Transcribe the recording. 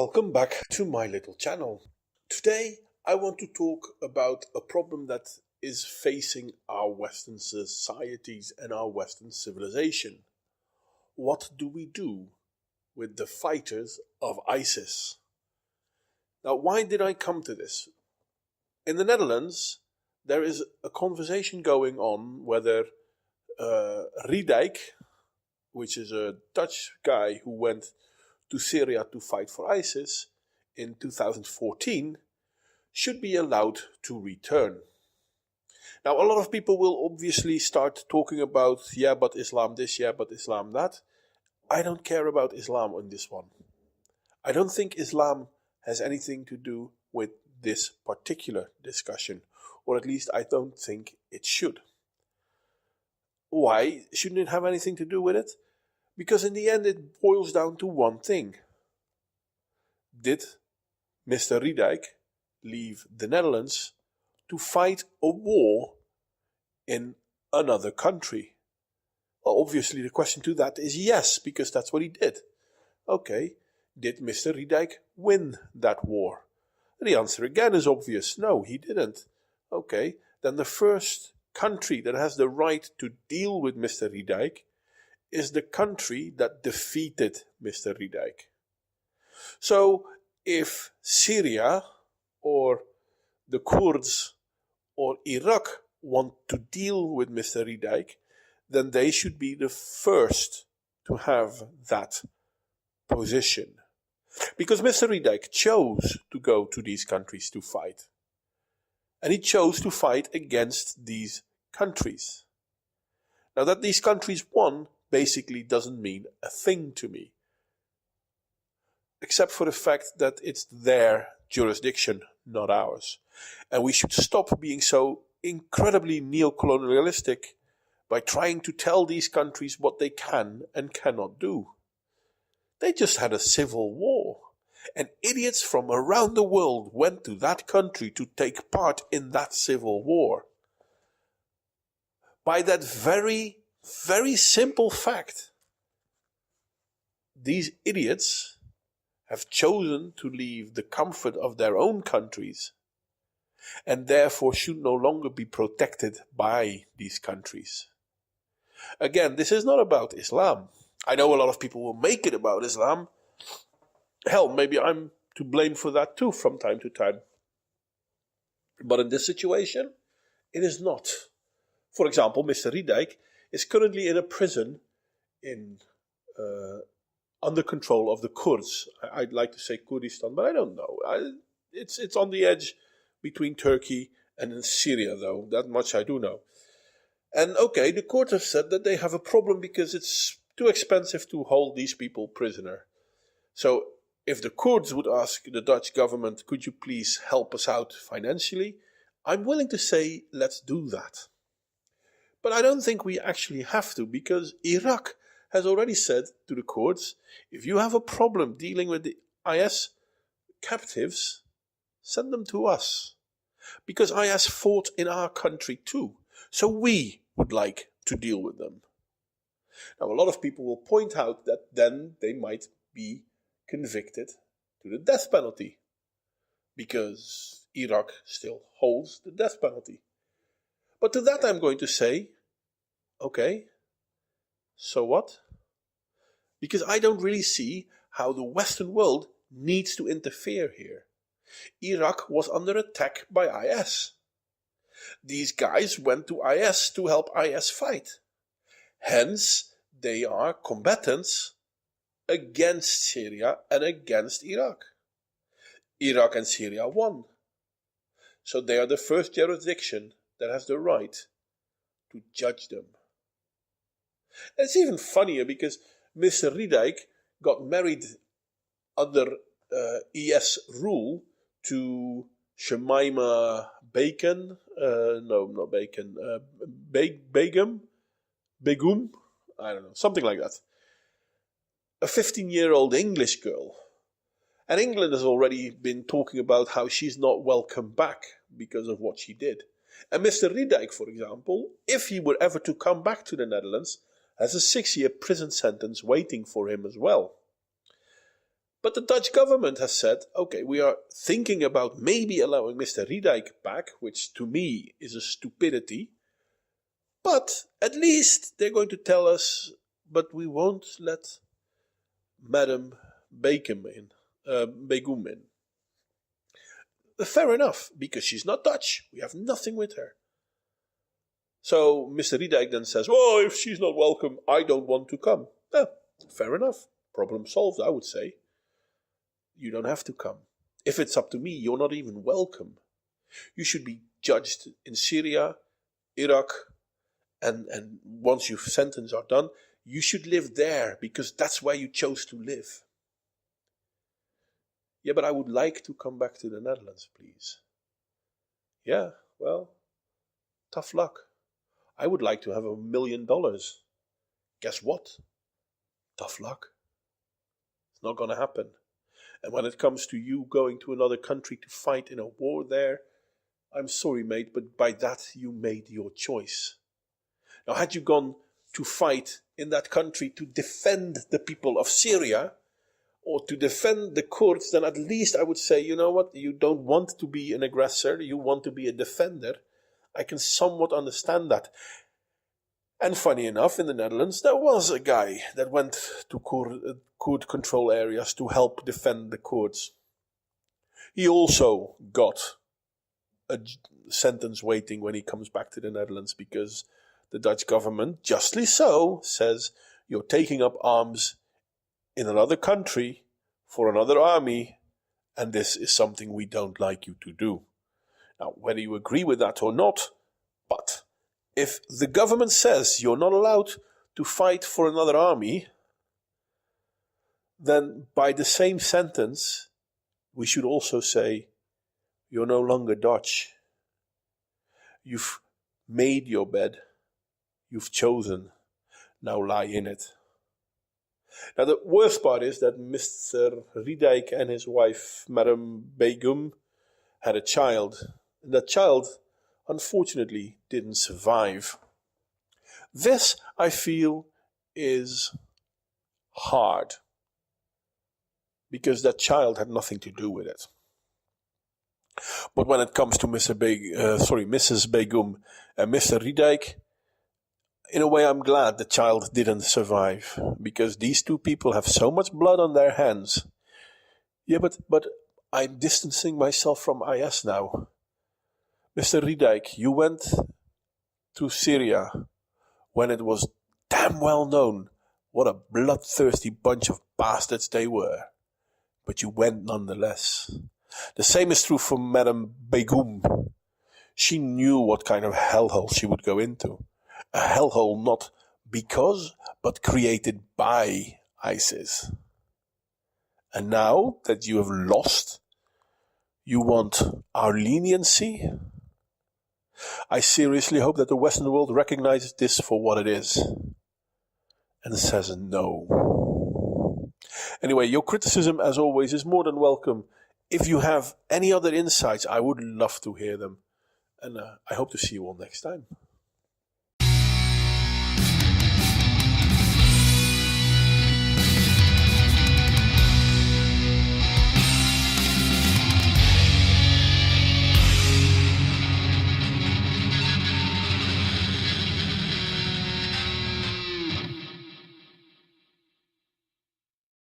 Welcome back to my little channel. Today I want to talk about a problem that is facing our Western societies and our Western civilization. What do we do with the fighters of ISIS? Now, why did I come to this? In the Netherlands, there is a conversation going on whether Riedijk, which is a Dutch guy who went to Syria to fight for ISIS in 2014, should be allowed to return. Now, a lot of people will obviously start talking about, yeah, but Islam this, yeah, but Islam that. I don't care about Islam on this one. I don't think Islam has anything to do with this particular discussion, or at least I don't think it should. Why shouldn't it have anything to do with it? Because in the end it boils down to one thing. Did Mr. Riedijk leave the Netherlands to fight a war in another country? Well, obviously the question to that is yes, because that's what he did. Okay, did Mr. Riedijk win that war? The answer again is obvious. No, he didn't. Okay, then the first country that has the right to deal with Mr. Riedijk is the country that defeated Mr. Riedijk. So, if Syria or the Kurds or Iraq want to deal with Mr. Riedijk, then they should be the first to have that position. Because Mr. Riedijk chose to go to these countries to fight. And he chose to fight against these countries. Now, that these countries won basically doesn't mean a thing to me. Except for the fact that it's their jurisdiction, not ours. And we should stop being so incredibly neo-colonialistic by trying to tell these countries what they can and cannot do. They just had a civil war. And idiots from around the world went to that country to take part in that civil war. By that very simple fact, these idiots have chosen to leave the comfort of their own countries and therefore should no longer be protected by these countries. Again, this is not about Islam. I know a lot of people will make it about Islam. Hell, maybe I'm to blame for that too from time to time. But in this situation, it is not. For example, Mr. Riedijk is currently in a prison in under control of the Kurds. I'd like to say Kurdistan, but I don't know. It's on the edge between Turkey and in Syria, though. That much I do know. And okay, the court have said that they have a problem because it's too expensive to hold these people prisoner. So if the Kurds would ask the Dutch government, could you please help us out financially? I'm willing to say, let's do that. But I don't think we actually have to, because Iraq has already said to the courts, if you have a problem dealing with the IS captives, send them to us. Because IS fought in our country too, so we would like to deal with them. Now, a lot of people will point out that then they might be convicted to the death penalty, because Iraq still holds the death penalty. But to that I'm going to say, okay, so what? Because I don't really see how the Western world needs to interfere here. Iraq was under attack by IS. These guys went to IS to help IS fight. Hence, they are combatants against Syria and against Iraq. Iraq and Syria won. So they are the first jurisdiction that has the right to judge them. And it's even funnier because Mr. Riedijk got married under IS rule to Shamima Begum, I don't know, something like that. A 15-year-old English girl. And England has already been talking about how she's not welcome back because of what she did. And Mr. Riedijk, for example, if he were ever to come back to the Netherlands, has a 6-year prison sentence waiting for him as well. But the Dutch government has said, okay, we are thinking about maybe allowing Mr. Riedyk back, which to me is a stupidity. But at least they're going to tell us, but we won't let Madam Begum in. Fair enough, because she's not Dutch. We have nothing with her. So Mr. Riedyk then says, well, if she's not welcome, I don't want to come. Fair enough. Problem solved, I would say. You don't have to come. If it's up to me, you're not even welcome. You should be judged in Syria, Iraq, and once your sentence are done, you should live there because that's where you chose to live. Yeah, but I would like to come back to the Netherlands, please. Yeah, well, tough luck. I would like to have $1 million. Guess what? Tough luck. It's not going to happen. And when it comes to you going to another country to fight in a war there, I'm sorry, mate, but by that you made your choice. Now, had you gone to fight in that country to defend the people of Syria or to defend the Kurds, then at least I would say, you know what, you don't want to be an aggressor, you want to be a defender. I can somewhat understand that. And funny enough, in the Netherlands, there was a guy that went to Kurd control areas to help defend the Kurds. He also got a sentence waiting when he comes back to the Netherlands because the Dutch government, justly so, says you're taking up arms in another country for another army, and this is something we don't like you to do. Now, whether you agree with that or not, but if the government says you're not allowed to fight for another army, then by the same sentence, we should also say you're no longer Dutch. You've made your bed. You've chosen. Now lie in it. Now the worst part is that Mr. Riedyk and his wife, Madame Begum, had a child. And that child, unfortunately, didn't survive. This, I feel, is hard. Because that child had nothing to do with it. But when it comes to Mrs. Begum and Mr. Riedyk, in a way I'm glad the child didn't survive. Because these two people have so much blood on their hands. Yeah, but I'm distancing myself from IS now. Mr. Riedyk, you went to Syria when it was damn well known what a bloodthirsty bunch of bastards they were. But you went nonetheless. The same is true for Madame Begum. She knew what kind of hellhole she would go into. A hellhole not because, but created by ISIS. And now that you have lost, you want our leniency? I seriously hope that the Western world recognizes this for what it is and says no. Anyway, your criticism, as always, is more than welcome. If you have any other insights, I would love to hear them. And I hope to see you all next time.